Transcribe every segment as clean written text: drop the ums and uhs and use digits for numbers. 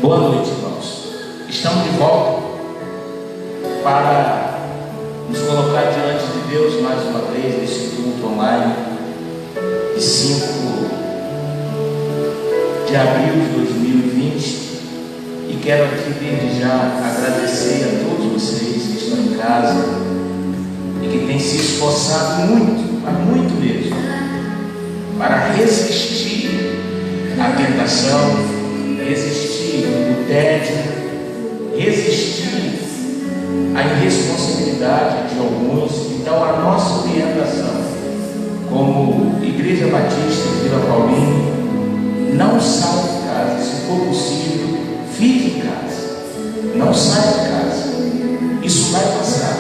Boa noite, irmãos. Estamos de volta para nos colocar diante de Deus mais uma vez nesse culto online de 5 de abril de 2020. E quero aqui desde já agradecer a todos vocês que estão em casa e que têm se esforçado muito, mas muito mesmo, para resistir à tentação, resistir o tédio, resistir à irresponsabilidade de alguns. Então a nossa orientação como Igreja Batista de Vila Paulina: não saia de casa, se for possível, fique em casa, não saia de casa, isso vai passar.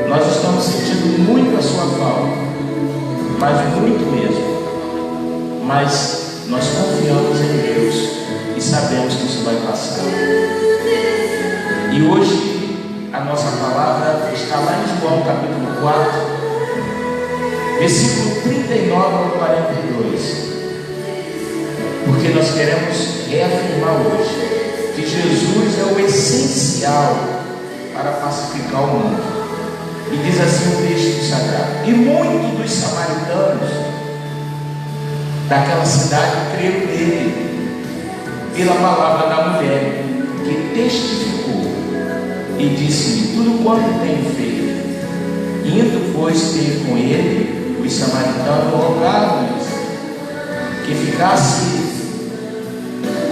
Nós estamos sentindo muito a sua falta, mas muito mesmo, mas nós confiamos em Deus e sabemos que isso vai passar. E hoje a nossa palavra está lá em João capítulo 4, versículo 39 ao 42, porque nós queremos reafirmar hoje que Jesus é o essencial para pacificar o mundo. E diz assim o texto sagrado: e muitos dos samaritanos daquela cidade creram nele pela palavra da mulher, que testificou e disse-lhe tudo quanto tenho feito. Indo, pois, ter com ele, os samaritanos rogaram-lhes que ficasse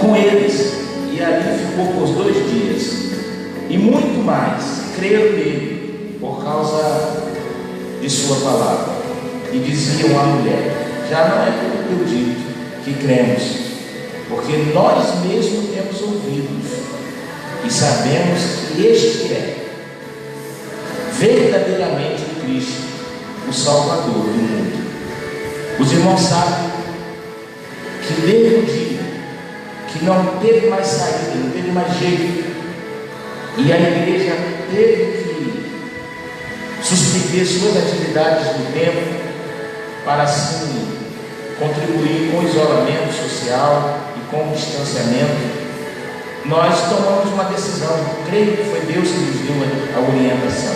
com eles, e ali ficou por 2 dias. E muito mais creram nele por causa de sua palavra. E diziam à mulher: já não é como eu digo que cremos, porque nós mesmos temos ouvidos e sabemos que este é verdadeiramente o Cristo, o Salvador do mundo. Os irmãos sabem que desde o dia que não teve mais saída, não teve mais jeito, e a igreja teve que suspender suas atividades no tempo para assim contribuir com o isolamento social e com o distanciamento, nós tomamos uma decisão. Creio que foi Deus que nos deu a orientação.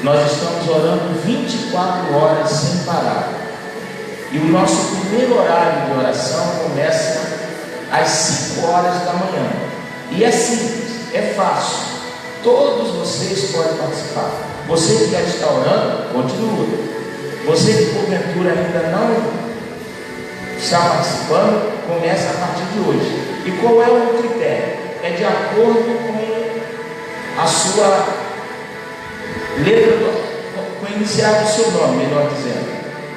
Nós estamos orando 24 horas sem parar, e o nosso primeiro horário de oração começa às 5 horas da manhã, e é simples, é fácil, todos vocês podem participar. Você que já está orando, continua. Você que porventura ainda não está participando, começa a partir de hoje. E qual é o critério? É de acordo com a sua letra, com a inicial do seu nome, melhor dizendo.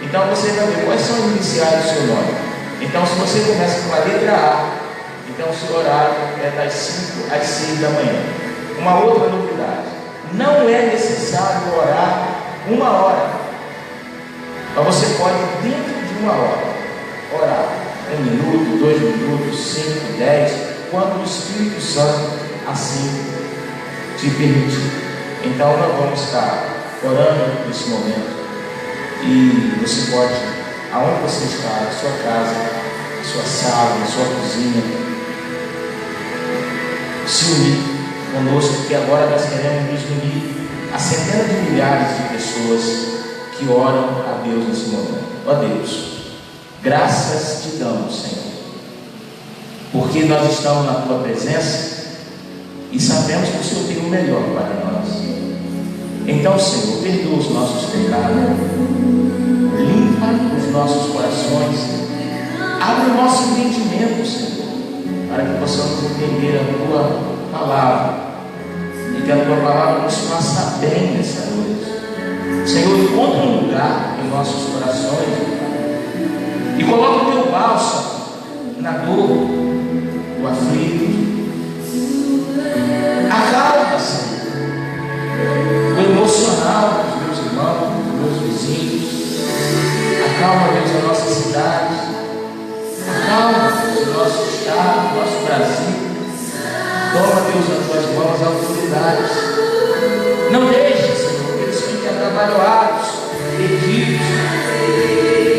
Então você vai ver quais são os iniciais do seu nome. Então, se você começa com a letra A, então o seu horário é das 5 às 6 da manhã. Uma outra novidade: não é necessário orar 1 hora, mas você pode, dentro de 1 hora, orar 1 minuto, 2 minutos, 5, 10, quando o Espírito Santo assim te permitir. Então nós vamos estar orando nesse momento, e você pode, aonde você está, na sua casa, na sua sala, na sua cozinha, se unir conosco, porque agora nós queremos nos unir a centenas de milhares de pessoas que oram a Deus nesse momento. Ó Deus, graças te damos, Senhor, porque nós estamos na tua presença e sabemos que o Senhor tem o melhor para nós. Então, Senhor, perdoa os nossos pecados, limpa os nossos corações, abre o nosso entendimento, Senhor, para que possamos entender a tua palavra, e que a tua palavra nos faça bem nessa noite. Senhor, encontra um lugar em nossos corações e coloca o teu bálsamo na dor do aflito. Acalma, Senhor, o emocional dos meus irmãos, dos meus vizinhos. Acalma, Deus, a nossa cidade. Acalma, Deus, o nosso estado, o nosso Brasil. Toma, Deus, nas tuas mãos a autoridades. Não deixe, Senhor, que eles fiquem atabalhoados, perdidos,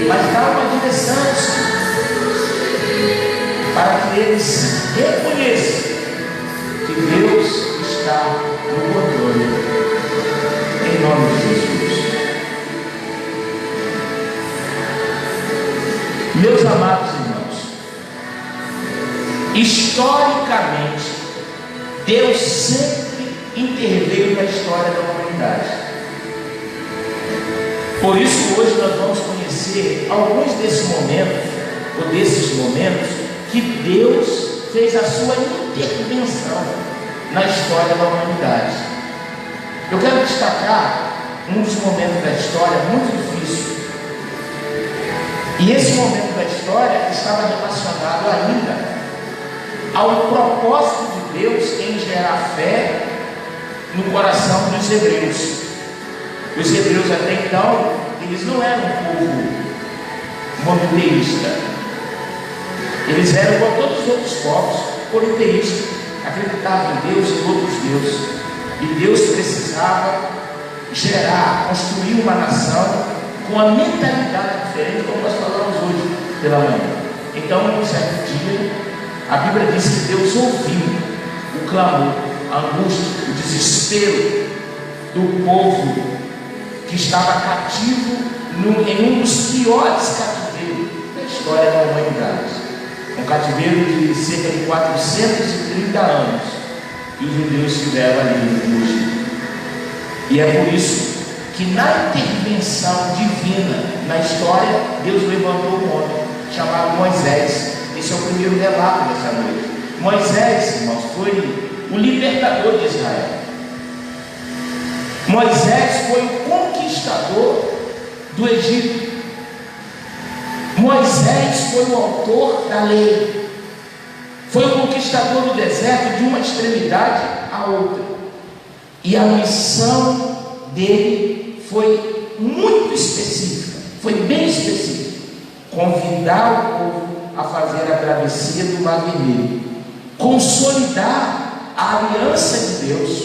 mas dá uma direção, Senhor, para que que eles reconheçam que Deus está no controle, em nome de Jesus. Meus amados irmãos, historicamente, Deus sempre interveio na história da humanidade. Por isso, hoje nós vamos conhecer alguns desses momentos que Deus fez a sua intervenção na história da humanidade. Eu quero destacar um dos momentos da história muito difícil. E esse momento da história estava relacionado ainda ao propósito de Deus em gerar fé no coração dos hebreus. Os hebreus até então, eles não eram um povo monoteísta. Eles eram como todos os outros povos, politeístas, acreditavam em Deus e em outros deuses. E Deus precisava gerar, construir uma nação com a mentalidade diferente, como nós falamos hoje pela manhã. Então, um certo dia, a Bíblia diz que Deus ouviu o clamor, a angústia, o desespero do povo que estava cativo em um dos piores cativeiros da história da humanidade. Um cativeiro de cerca de 430 anos que os judeus tiveram ali no Egito. E é por isso que na intervenção divina na história, Deus levantou um homem chamado Moisés. Esse é o primeiro relato dessa noite. Moisés, irmãos, foi o libertador de Israel. Moisés foi o conquistador do Egito. Moisés foi o autor da lei. Foi o conquistador do deserto de uma extremidade à outra. E a missão dele foi muito específica, foi bem específica: convidar o povo a fazer a travessia do Mar Vermelho, consolidar a aliança de Deus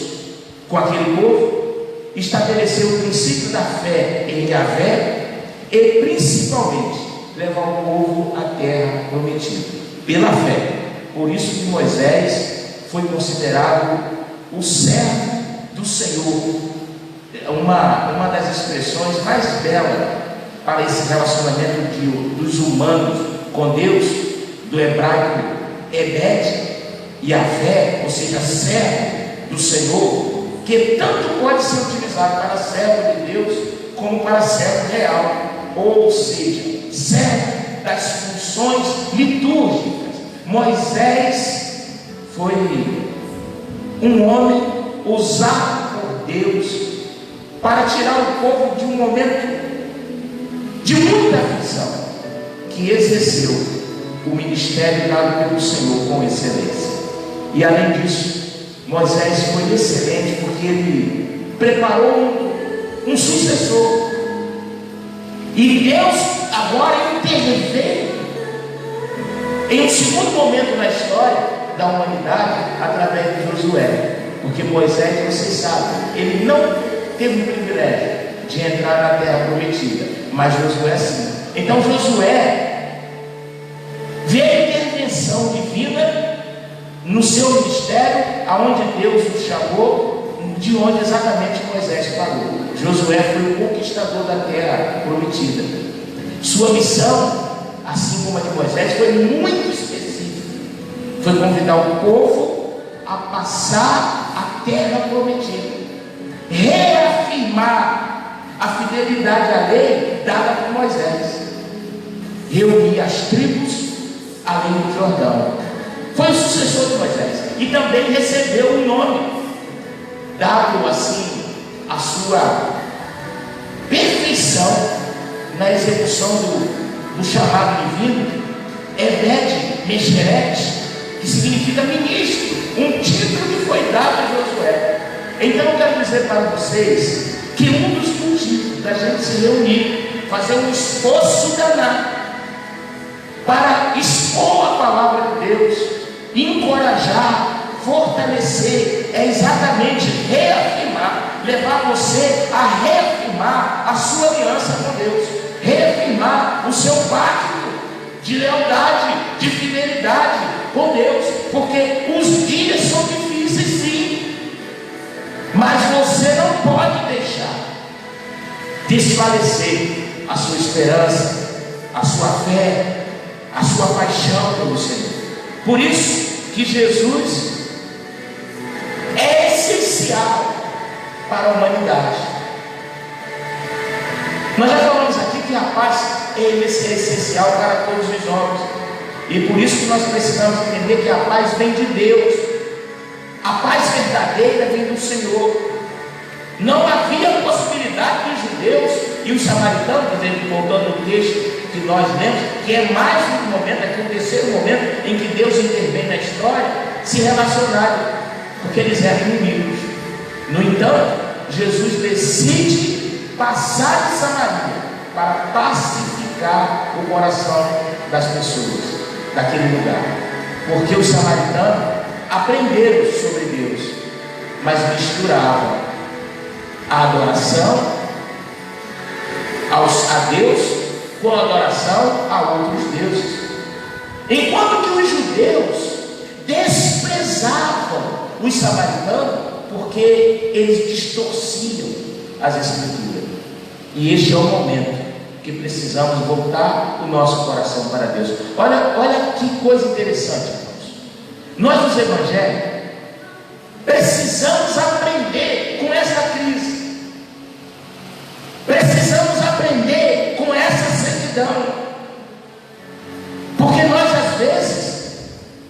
com aquele povo, estabelecer o princípio da fé em Yahvé e principalmente levar o povo à terra prometida pela fé. Por isso que Moisés foi considerado o servo do Senhor. Uma das expressões mais belas para esse relacionamento dos humanos com Deus, do hebraico Ebed, Yahvé, ou seja, servo do Senhor, que tanto pode ser utilizado para servo de Deus como para servo real, ou seja, servo das funções litúrgicas. Moisés foi um homem usado por Deus para tirar o povo de um momento de muita aflição, que exerceu o ministério dado pelo Senhor com excelência. E além disso, Moisés foi excelente porque ele preparou um sucessor. E Deus agora interveio em um segundo momento na história da humanidade através de Josué. Porque Moisés, vocês sabem, ele não teve o privilégio de entrar na terra prometida, mas Josué sim. Então Josué vê a intervenção divina no seu ministério, aonde Deus o chamou, de onde exatamente Moisés parou. Josué foi o conquistador da terra prometida. Sua missão, assim como a de Moisés, foi muito específica. Foi convidar o povo a passar a terra prometida, reafirmar a fidelidade à lei dada por Moisés, reunir as tribos além do Jordão. Foi o sucessor de Moisés e também recebeu um nome, dado assim a sua perfeição na execução do chamado divino, Ebed Mesheret, que significa ministro, um título que foi dado a Josué. Então eu quero dizer para vocês que um dos motivos da gente se reunir, fazer um esforço danado para expor a palavra de Deus, encorajar, fortalecer, é exatamente reafirmar, levar você a reafirmar a sua aliança com Deus, reafirmar o seu pacto de lealdade, de fidelidade com porque os dias são difíceis sim, mas você não pode deixar desfalecer a sua esperança, a sua fé, a sua paixão pelo Senhor. Por isso que Jesus é essencial para a humanidade. Nós já falamos aqui que a paz é essencial para todos os homens, e por isso que nós precisamos entender que a paz vem de Deus. A paz verdadeira vem do Senhor. Não havia possibilidade dos judeus e os samaritanos, voltando ao texto que nós lemos, que é mais um momento, aqui o terceiro momento em que Deus intervém na história, se relacionarem, porque eles eram inimigos. No entanto, Jesus decide passar de Samaria para pacificar o coração das pessoas daquele lugar, porque os samaritanos aprenderam sobre Deus, mas misturavam a adoração a Deus com a adoração a outros deuses, enquanto que os judeus desprezavam os samaritanos porque eles distorciam as escrituras. E este é o momento que precisamos voltar o nosso coração para Deus. Olha que coisa interessante, irmãos. Nós dos evangélicos precisamos aprender com essa crise. Precisamos aprender com essa sequidão. Porque nós às vezes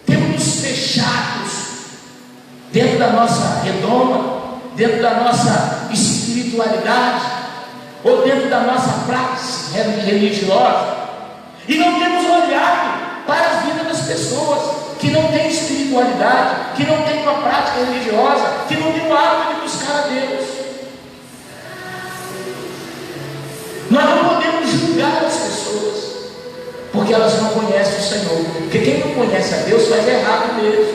temos nos fechados dentro da nossa redoma, dentro da nossa espiritualidade, ou dentro da nossa prática religiosa, e não temos olhado para a vida das pessoas que não têm espiritualidade, que não têm uma prática religiosa, que não têm o hábito de buscar a Deus. Nós não podemos julgar as pessoas, porque elas não conhecem o Senhor. Porque quem não conhece a Deus faz errado mesmo.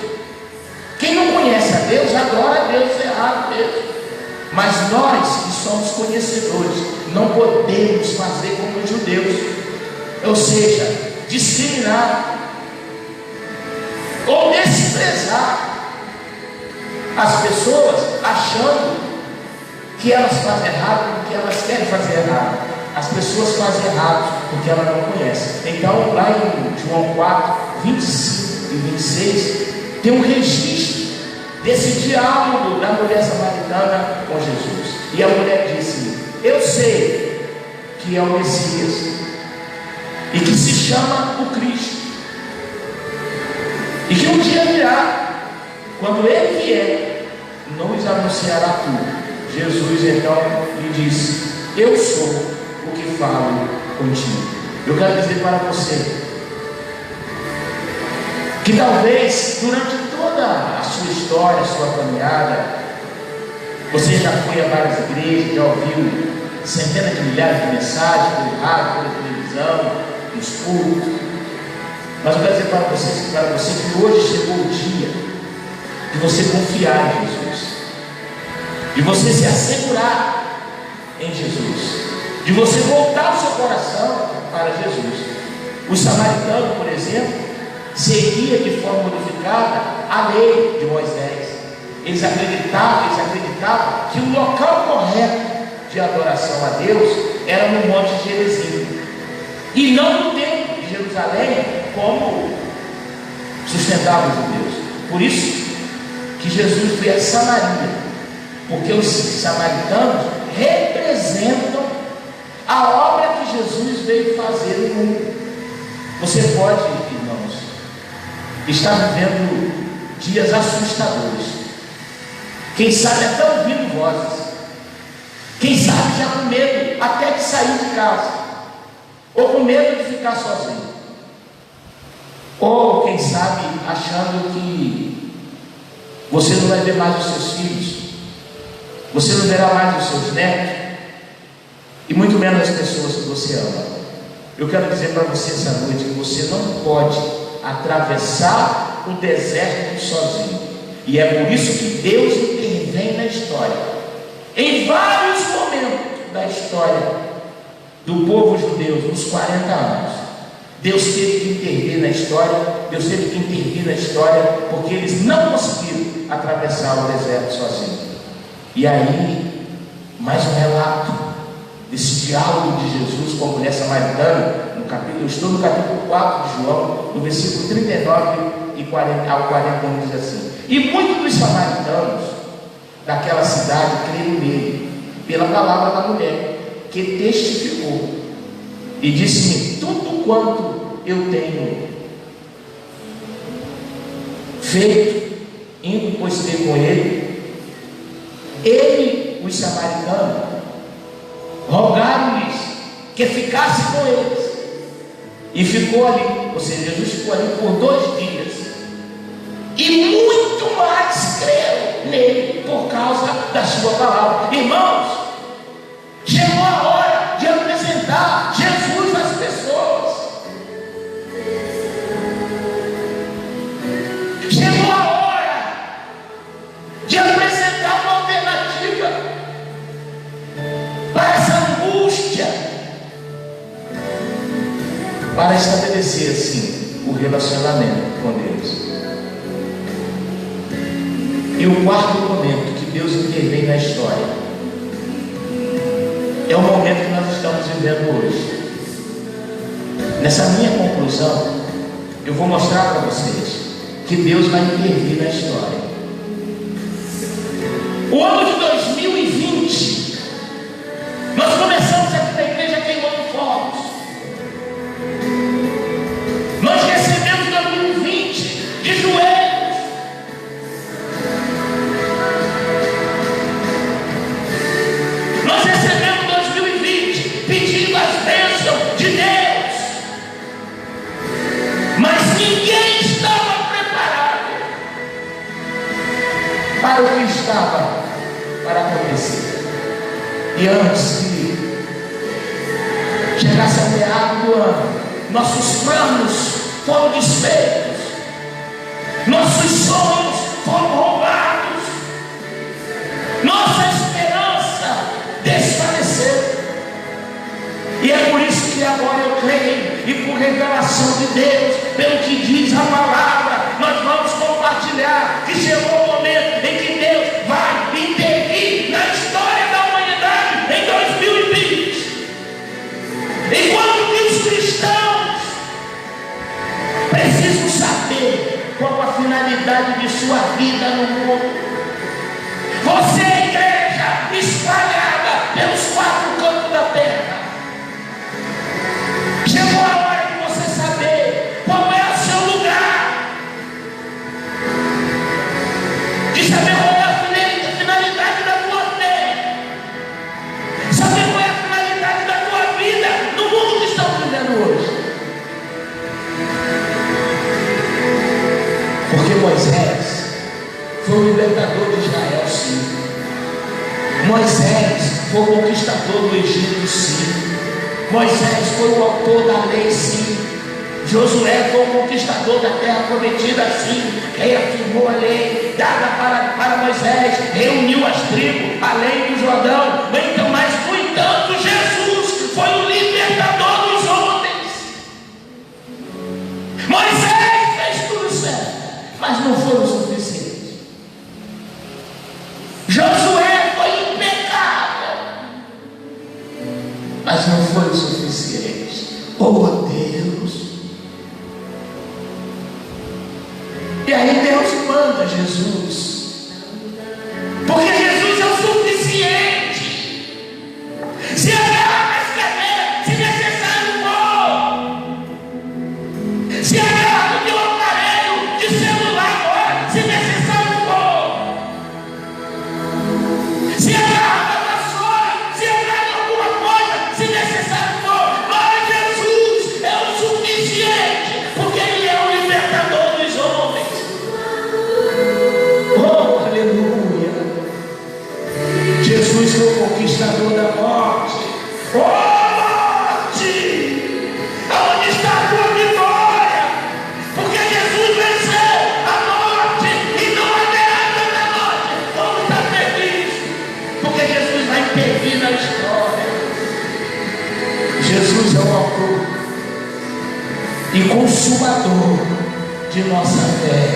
Quem não conhece a Deus adora a Deus errado mesmo. Mas nós que somos conhecedores não podemos fazer como os judeus, ou seja, discriminar ou desprezar as pessoas achando que elas fazem errado porque elas querem fazer errado. As pessoas fazem errado porque elas não conhecem. Então lá em João 4, 25 e 26 tem um registro desse diálogo da mulher samaritana com Jesus. E a mulher disse: eu sei que é o Messias, e que se chama o Cristo, e que um dia virá, quando ele vier, nos anunciará tudo. Jesus então lhe disse: eu sou o que falo contigo. Eu quero dizer para você que talvez durante toda a sua história, a sua caminhada, você já foi a várias igrejas, já ouviu centenas de milhares de mensagens pelo rádio, pela televisão, nos cultos. Mas eu quero dizer para você que hoje chegou o dia de você confiar em Jesus, de você se assegurar em Jesus, de você voltar o seu coração para Jesus. Os samaritanos, por exemplo, seguia de forma modificada a lei de Moisés. Eles acreditavam que o local correto de adoração a Deus era no Monte Gerizim, e não no templo de Jerusalém, como sustentavam os judeus. Por isso que Jesus veio a Samaria, porque os samaritanos representam a obra que Jesus veio fazer no mundo. Você pode, irmãos, está vivendo dias assustadores, quem sabe até ouvindo vozes, quem sabe já com medo até de sair de casa, ou com medo de ficar sozinho, ou quem sabe achando que você não vai ver mais os seus filhos, você não verá mais os seus netos, e muito menos as pessoas que você ama. Eu quero dizer para você essa noite que você não pode atravessar o deserto sozinho, e é por isso que Deus intervém na história, em vários momentos da história do povo judeu, nos 40 anos. Deus teve que intervir na história, porque eles não conseguiram atravessar o deserto sozinhos. E aí, mais um relato desse diálogo de Jesus com a mulher samaritana, eu estou no capítulo 4 de João, no versículo 39 ao 41, diz assim: e muitos dos samaritanos daquela cidade creram nele, pela palavra da mulher, que testificou, e disse-me: tudo quanto eu tenho feito, indo pois ter com ele, os samaritanos, rogaram-lhes que ficasse com eles, e ficou ali, ou seja, Jesus ficou ali por 2 dias, e muito mais creram nele, por causa da sua palavra. Irmãos, chegou a hora de apresentar Jesus às pessoas. Chegou a hora de apresentar uma alternativa para essa angústia, para estabelecer assim o relacionamento com Deus. E o quarto momento que Deus intervém na história é o momento que nós estamos vivendo hoje. Nessa minha conclusão, eu vou mostrar para vocês que Deus vai intervir na história. O ano de 2020, nós começamos aqui na igreja queimando fogos. Nós recebemos 2020 de joelhos. Nós recebemos 2020 pedindo as bênçãos de Deus. Mas ninguém estava preparado para o que estava para acontecer. E antes que chegasse a meados do ano, nossos planos foram desfeitos, nossos sonhos foram roubados, nossa esperança desfaleceu. E é por isso que agora eu creio, e por revelação de Deus, pelo que diz a palavra, nós vamos compartilhar que chegou o momento em que Deus vai intervir na história da humanidade em 2020. Enquanto que os cristãos precisam saber qual a finalidade de sua vida no mundo. Você é igreja espalhada pelos 4 cantos da terra. Chegou a hora de você saber qual é o seu lugar, de saber qual é a finalidade da tua fé, saber qual é a finalidade da tua vida no mundo que estamos vivendo hoje. Porque Moisés foi o libertador de Israel, sim. Moisés foi o conquistador do Egito, sim. Moisés foi o autor da lei, sim. Josué foi o conquistador da terra prometida, sim. Reafirmou a lei dada para Moisés, reuniu as tribos além do Jordão. Então, mas no entanto, Jesus foi o libertador dos homens. Moisés fez tudo certo, mas não foi o suficiente. Josué foi impecável, mas não foi o suficiente. Oh Deus! E aí Deus manda Jesus, porque Jesus é o suficiente. Se a guerra vai escrever, se necessário for, se a guerra do meu aparelho de celular agora, se necessário for, se a guerra da vassoura, se a guerra de alguma coisa, se necessário for, mas Jesus é o suficiente, porque Ele é o libertador dos homens. Oh, e consumador de nossa fé.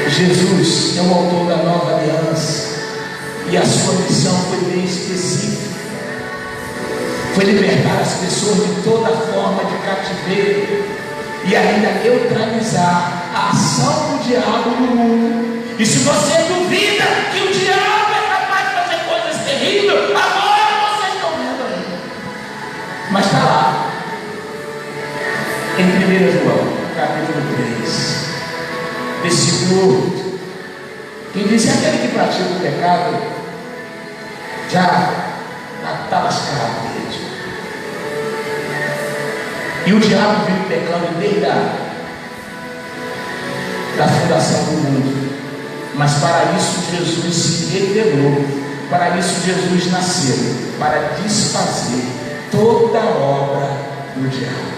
Jesus é o autor da nova aliança, e a sua missão foi bem específica. Foi libertar as pessoas de toda forma de cativeiro e ainda neutralizar a ação do diabo no mundo. E se você duvida que o diabo é capaz de fazer coisas terríveis, agora vocês estão vendo aí. Mas está lá, em 1 João, capítulo 3, versículo 8, que diz: aquele que pratica o pecado já está lascado mesmo. E o diabo vive pecando desde da fundação do mundo. Mas para isso Jesus se revelou, para isso Jesus nasceu, para desfazer toda a obra do diabo.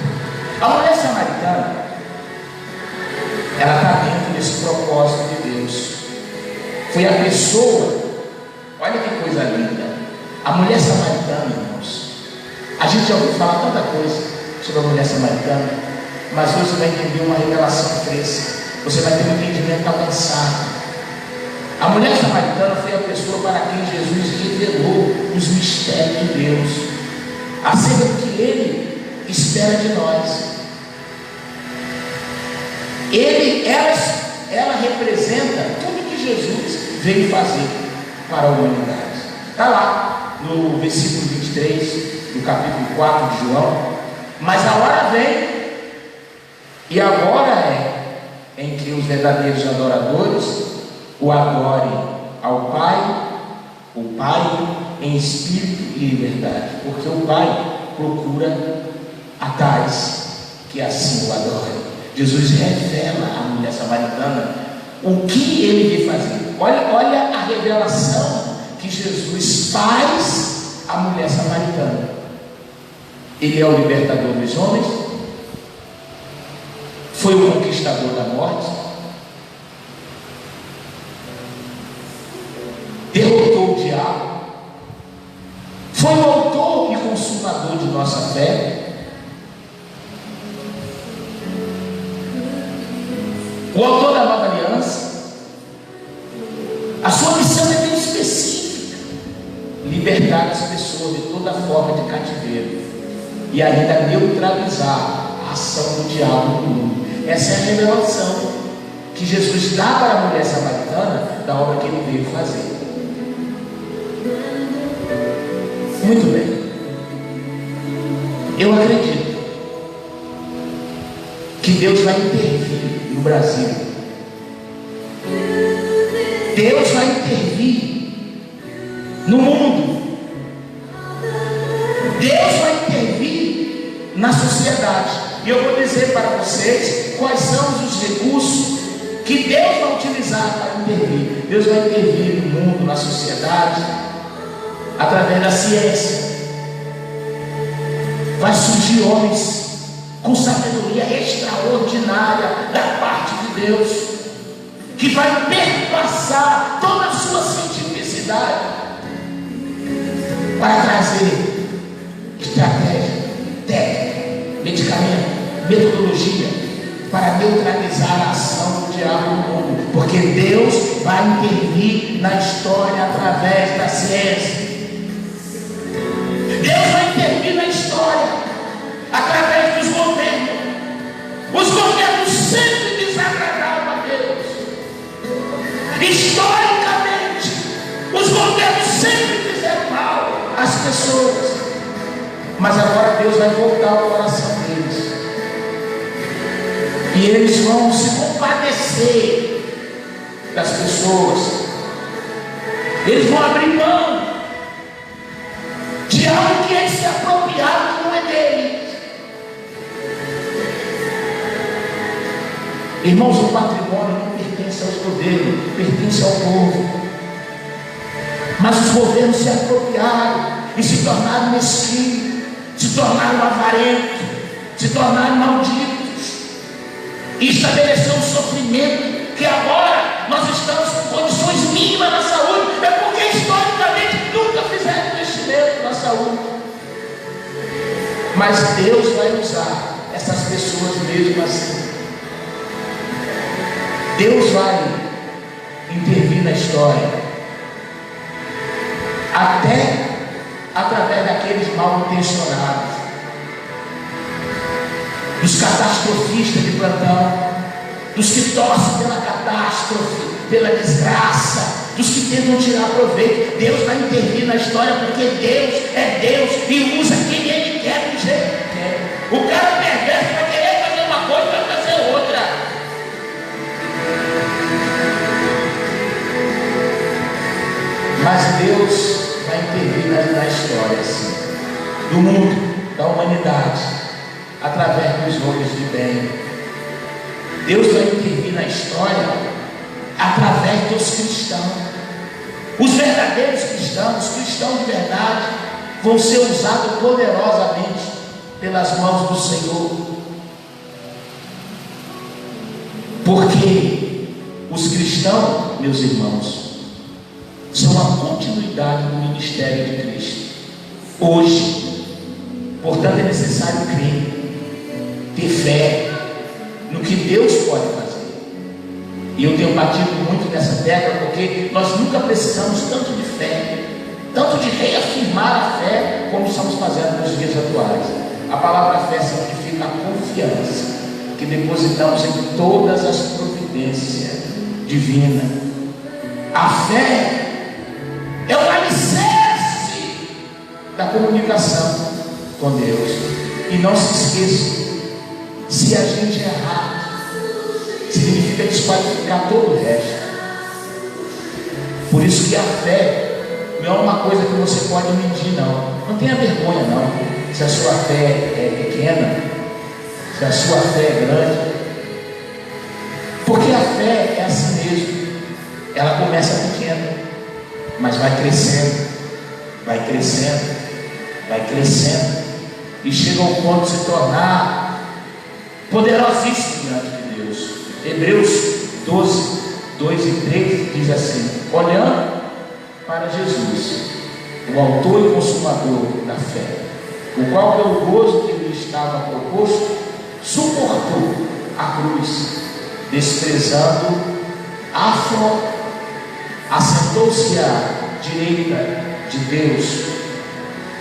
A mulher samaritana, ela está dentro desse propósito de Deus. Foi a pessoa, olha que coisa linda, a mulher samaritana, irmãos. A gente já ouviu falar tanta coisa sobre a mulher samaritana, mas hoje você vai entender uma revelação fresca, você vai ter um entendimento avançado. A mulher samaritana foi a pessoa para quem Jesus revelou os mistérios de Deus, acerca do que Ele espera de nós. Ela representa tudo que Jesus veio fazer para a humanidade. Está lá no versículo 23 do capítulo 4 de João. Mas a hora vem, e agora é, em que os verdadeiros adoradores o adorem ao Pai, o Pai em espírito e em verdade, porque o Pai procura a tais que assim o adorem. Jesus revela à mulher samaritana o que ele veio fazer. Olha a revelação que Jesus faz à mulher samaritana. Ele é o libertador dos homens, foi o conquistador da morte, derrotou o diabo, foi o autor e consumador de nossa fé, o autor da nova aliança. A sua missão é bem específica: libertar as pessoas de toda forma de cativeiro e ainda neutralizar a ação do diabo no mundo. Essa é a revelação que Jesus dá para a mulher samaritana da obra que ele veio fazer. Muito bem, eu acredito que Deus vai intervir no Brasil. Deus vai intervir no mundo. Deus vai intervir na sociedade. E eu vou dizer para vocês quais são os recursos que Deus vai utilizar para intervir. Deus vai intervir no mundo, na sociedade, através da ciência. Vai surgir homens com sabedoria extraordinária da parte de Deus, que vai perpassar toda a sua cientificidade para trazer estratégia, técnica, medicamento, metodologia para neutralizar a ação do diabo no mundo, porque Deus vai intervir na história através da ciência. Deus vai intervir na história através dos governos. Os governos sempre desagradaram a Deus. Historicamente, os governos sempre fizeram mal às pessoas. Mas agora Deus vai voltar ao coração deles. E eles vão se compadecer das pessoas. Eles vão abrir mão de algo que eles se apropriaram, que não é dele. Irmãos, o patrimônio não pertence aos governos, pertence ao povo. Mas os governos se apropriaram e se tornaram mesquinhos, se tornaram avarentos, se tornaram malditos, e estabeleceram um sofrimento que agora nós estamos com condições mínimas na saúde. É porque historicamente nunca fizeram investimento na saúde. Mas Deus vai usar essas pessoas mesmo assim. Deus vai intervir na história, até através daqueles mal intencionados, dos catastrofistas de plantão, dos que torcem pela catástrofe, pela desgraça, dos que tentam tirar proveito. Deus vai intervir na história, porque Deus é Deus e usa quem Ele quer do jeito que quer. O cara perverso vai querer fazer uma coisa e vai fazer outra. Mas Deus vai intervir na história, assim, do mundo, da humanidade, através dos homens de bem. Deus vai intervir na história através dos cristãos. Os verdadeiros cristãos, os cristãos de verdade, vão ser usados poderosamente pelas mãos do Senhor. Porque os cristãos, meus irmãos, são a continuidade do ministério de Cristo. Hoje, portanto, é necessário crer, ter fé no que Deus pode fazer. E eu tenho batido muito nessa tecla, porque nós nunca precisamos tanto de fé, tanto de reafirmar a fé, como estamos fazendo nos dias atuais. A palavra fé significa a confiança que depositamos em todas as providências divinas. A fé é o alicerce da comunicação com Deus. E não se esqueça, se a gente errar, significa desqualificar todo o resto. Por isso que a fé não é uma coisa que você pode medir, não. Não tenha vergonha, não. Se a sua fé é pequena, se a sua fé é grande. Porque a fé é assim mesmo. Ela começa pequena, mas vai crescendo, vai crescendo, vai crescendo, e chega ao ponto de se tornar poderosíssimo diante de Deus. Hebreus 12, 2 e 3 diz assim: olhando para Jesus, o autor e consumador da fé, o qual pelo gozo que lhe estava proposto, suportou a cruz, desprezando a afronta, assentou-se à direita de Deus.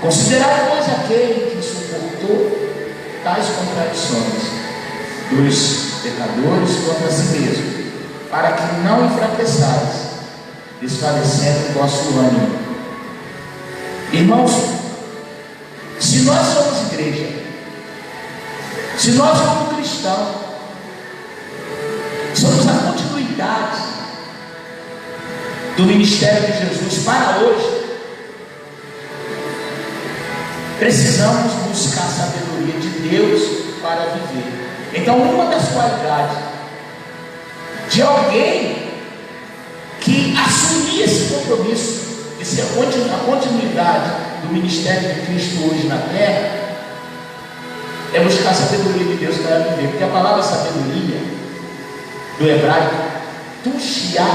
Considerai, pois, aquele que suportou tais contradições dos pecadores contra si mesmo, para que não enfraqueçais, desfalecendo o vosso ânimo. Irmãos, se nós somos igreja, se nós somos cristãos, somos a continuidade do ministério de Jesus para hoje, precisamos buscar a sabedoria de Deus para viver. Então, uma das qualidades de alguém que assumir esse compromisso de ser a continuidade do ministério de Cristo hoje na terra é buscar a sabedoria de Deus para viver. Porque a palavra sabedoria do hebraico, tushia,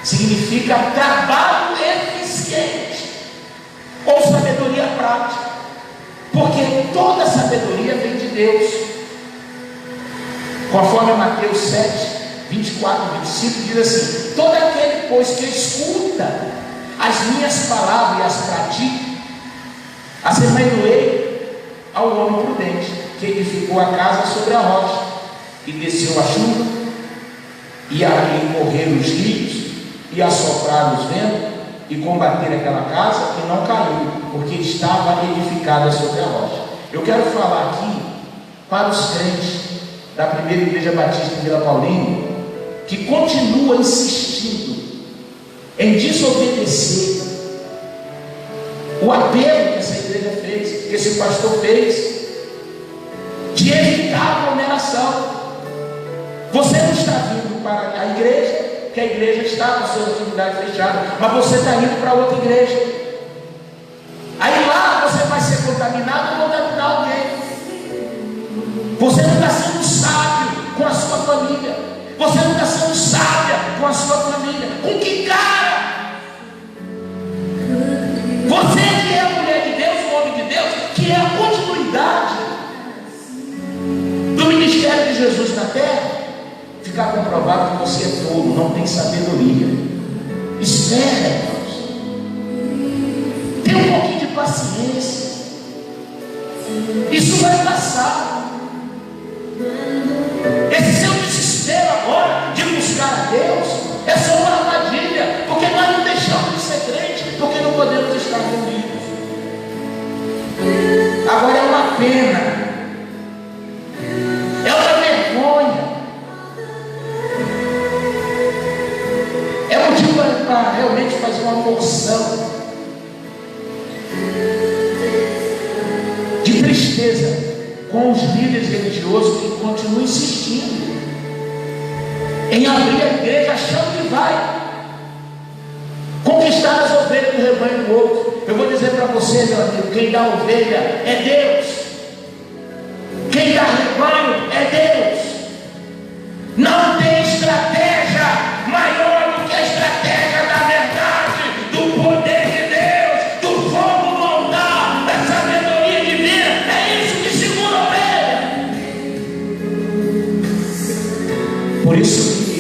significa trabalho eficiente ou sabedoria prática. Porque toda sabedoria vem de Deus. Conforme Mateus 7, 24 e 25 diz assim: todo aquele, pois, que escuta as minhas palavras e as pratica, assemelhei ao homem prudente, que edificou a casa sobre a rocha, e desceu a chuva, e ali correram os rios, e assopraram os ventos, e combater aquela casa, que não caiu, porque estava edificada sobre a rocha. Eu quero falar aqui para os crentes da primeira igreja batista em Vila Paulina, que continua insistindo em desobedecer o apelo que essa igreja fez, que esse pastor fez, de evitar a aglomeração. Você não está vindo para a igreja, que a igreja está com suas atividades fechadas, mas você está indo para outra igreja. Aí lá você vai ser contaminado ou contaminar alguém. Você não está sendo sábio com a sua família. Você não está sendo sábia com a sua família. Com que cara? Você que é a mulher de Deus, o homem de Deus, que é a continuidade Jesus na terra, fica comprovado que você é tolo, não tem sabedoria. Espera, irmãos. Tenha um pouquinho de paciência. Isso vai passar. Esse seu desespero agora de buscar a Deus é só uma armadilha, porque nós não deixamos de ser crente, porque não podemos estar reunidos. Agora é uma pena, é uma vergonha, é motivo para realmente fazer uma moção de tristeza com os líderes religiosos que continuam insistindo em abrir a igreja achando que vai conquistar as ovelhas do rebanho do outro. Eu vou dizer para você, meu amigo, quem dá ovelha é Deus, quem dá rebanho é Deus. Não tem estratégia maior do que a estratégia da verdade, do poder de Deus, do fogo voltar, da sabedoria divina. É isso que segura a ovelha. Por isso que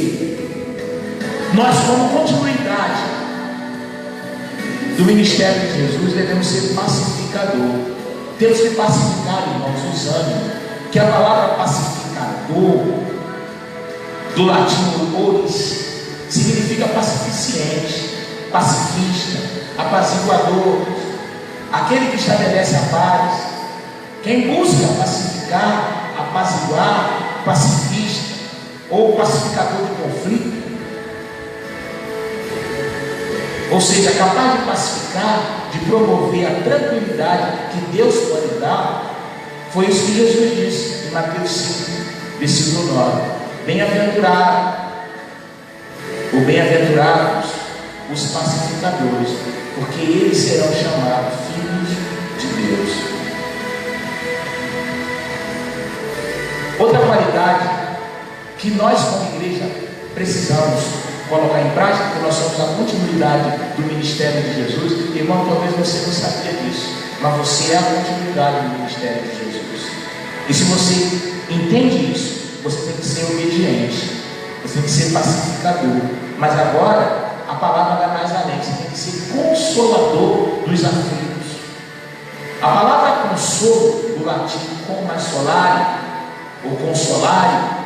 nós, como continuidade do ministério de Jesus, devemos ser pacificador. Temos que pacificar, irmãos, os ânimos. Que a palavra pacificador, do latim oris, significa pacificiente, pacifista, apaziguador, aquele que estabelece a paz. Quem busca pacificar, apaziguar, pacifista ou pacificador de conflito, ou seja, capaz de pacificar, de promover a tranquilidade que Deus pode dar. Foi isso que Jesus disse em Mateus 5, versículo 9: bem-aventurados, ou bem-aventurados os pacificadores, porque eles serão chamados filhos de Deus. Outra qualidade que nós, como igreja, precisamos colocar em prática, porque nós somos a continuidade do ministério de Jesus. Irmão, talvez você não sabia disso, mas você é a continuidade do ministério de Jesus. E se você entende isso, você tem que ser obediente, você tem que ser pacificador. Mas agora a palavra vai mais além. Você tem que ser consolador dos aflitos. A palavra consolo, do latim consolare ou consolare,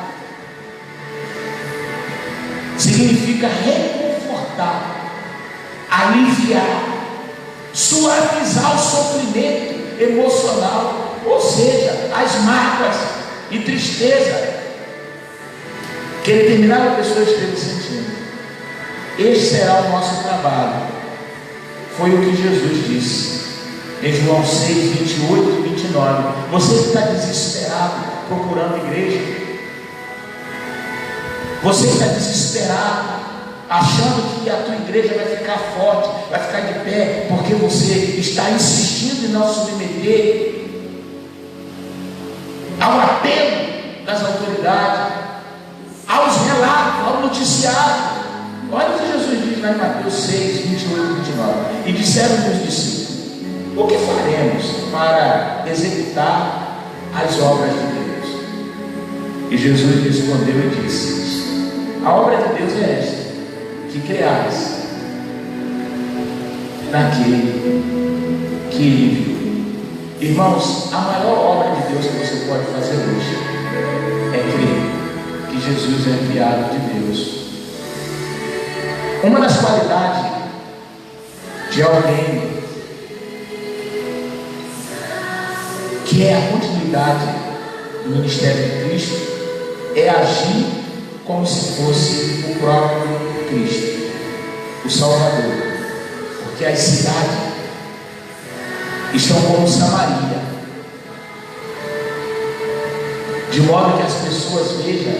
significa reconfortar, aliviar, suavizar o sofrimento emocional, ou seja, as mágoas e tristeza que determinada pessoa esteja sentindo. Este será o nosso trabalho. Foi o que Jesus disse em João 6, 28 e 29. Você que está desesperado procurando igreja, você está desesperado, achando que a tua igreja vai ficar forte, vai ficar de pé, porque você está insistindo em não submeter ao apelo das autoridades, aos relatos, ao noticiário. Olha o que Jesus diz lá em Mateus 6, 28 e 29. E disseram-lhe os discípulos: o que faremos para executar as obras de Deus? E Jesus respondeu e disse: a obra de Deus é esta, que creais naquele que Ele enviou. Irmãos, a maior obra de Deus que você pode fazer hoje é crer que Jesus é enviado de Deus. Uma das qualidades de alguém que é a continuidade do ministério de Cristo é agir como se fosse o próprio Cristo, o Salvador. Porque as cidades estão como Samaria, de modo que as pessoas vejam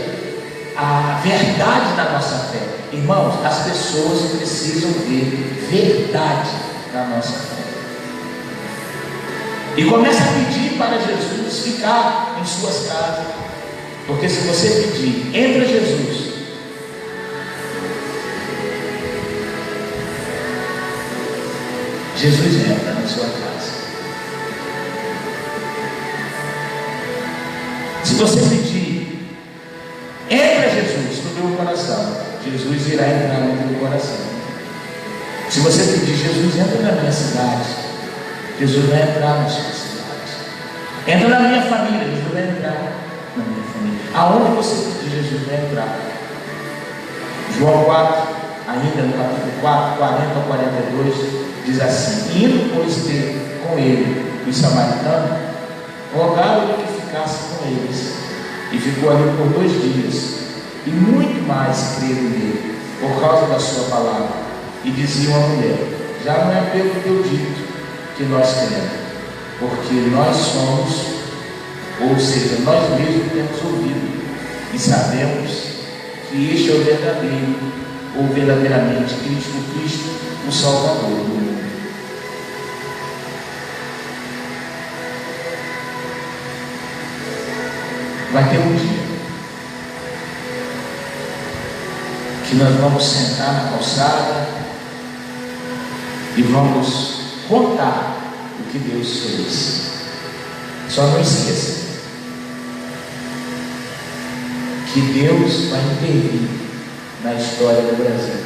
a verdade da nossa fé. Irmãos, as pessoas precisam ver verdade na nossa fé. E começa a pedir para Jesus ficar em suas casas. Porque se você pedir, entra Jesus, Jesus entra na sua casa. Se você pedir teu coração, Jesus irá entrar no teu coração. Se você pedir, Jesus, entra na minha cidade, Jesus vai entrar na sua cidade. Entra na minha família, Jesus vai entrar na minha família. Aonde você pedir, Jesus vai entrar. João 4, ainda no capítulo 4, 40 ao 42, diz assim: indo, pois, ter com ele os samaritanos, rogaram-lhe que ficasse com eles, e ficou ali por 2 dias, e muito mais creram nele, por causa da sua palavra. E diziam à mulher: já não é pelo teu dito que nós cremos, porque nós somos, ou seja, nós mesmos temos ouvido e sabemos que este é o verdadeiro, ou verdadeiramente Cristo, o Salvador do mundo. Vai ter um dia que nós vamos sentar na calçada e vamos contar o que Deus fez. Só não esqueça que Deus vai intervir na história do Brasil.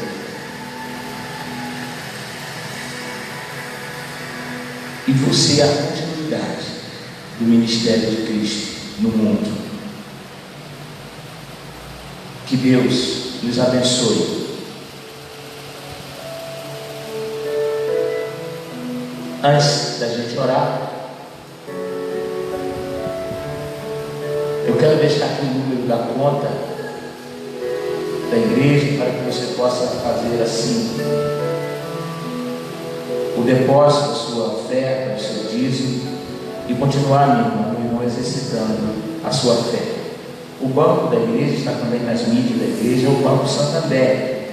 E você é a continuidade do ministério de Cristo no mundo. Que Deus nos abençoe. Antes da gente orar, eu quero deixar aqui o número da conta da igreja para que você possa fazer assim o depósito da sua oferta, do seu dízimo, e continuar, meu irmão, exercitando a sua fé. O banco da igreja está também nas mídias da igreja, é o Banco Santander,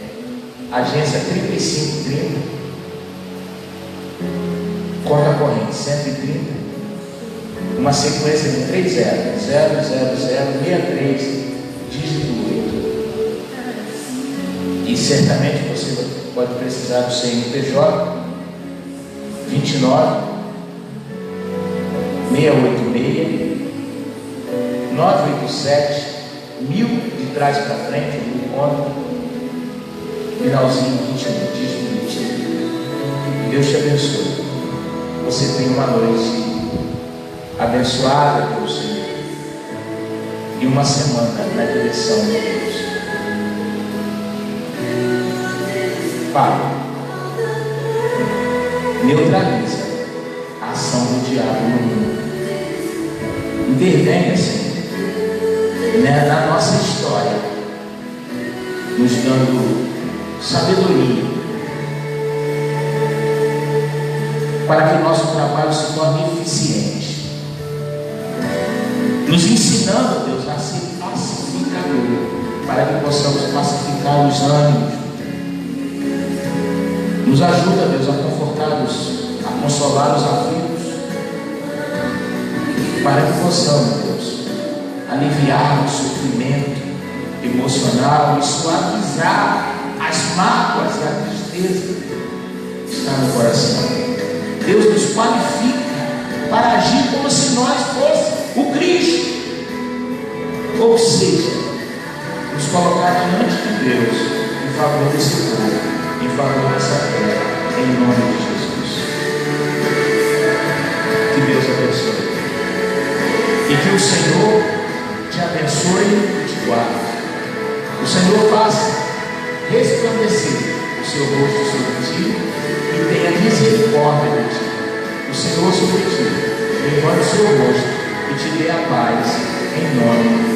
agência 3530, conta corrente 130, uma sequência de 3 zeros, 00063, dígito 8. E certamente você pode precisar do CNPJ 29 686 987 1000 de trás para frente, no conta, finalzinho 21, dígito 21. Deus te abençoe. Você tem uma noite abençoada pelo Senhor e uma semana na direção de Deus. Pai, neutraliza a ação do diabo no mundo. Intervenha, Senhor, na nossa história, nos dando sabedoria para que o nosso trabalho se torne eficiente, nos ensinando, Deus, a ser pacificador, para que possamos pacificar os ânimos. Nos ajuda, Deus, a confortar-os, a consolar os aflitos, para que possamos, Deus, aliviar o sofrimento emocional e suavizar as mágoas e a tristeza que está no coração. Deus nos qualifica para agir como se nós fôssemos o Cristo, ou seja, nos colocar diante de Deus em favor desse povo, em favor dessa terra, em nome de Jesus. Que Deus abençoe e que o Senhor te abençoe e te guarde. O Senhor faça resplandecer o seu rosto sobre ti e tenha misericórdia de ti. O Senhor sobre ti levante o seu rosto e te dê a paz, em nome de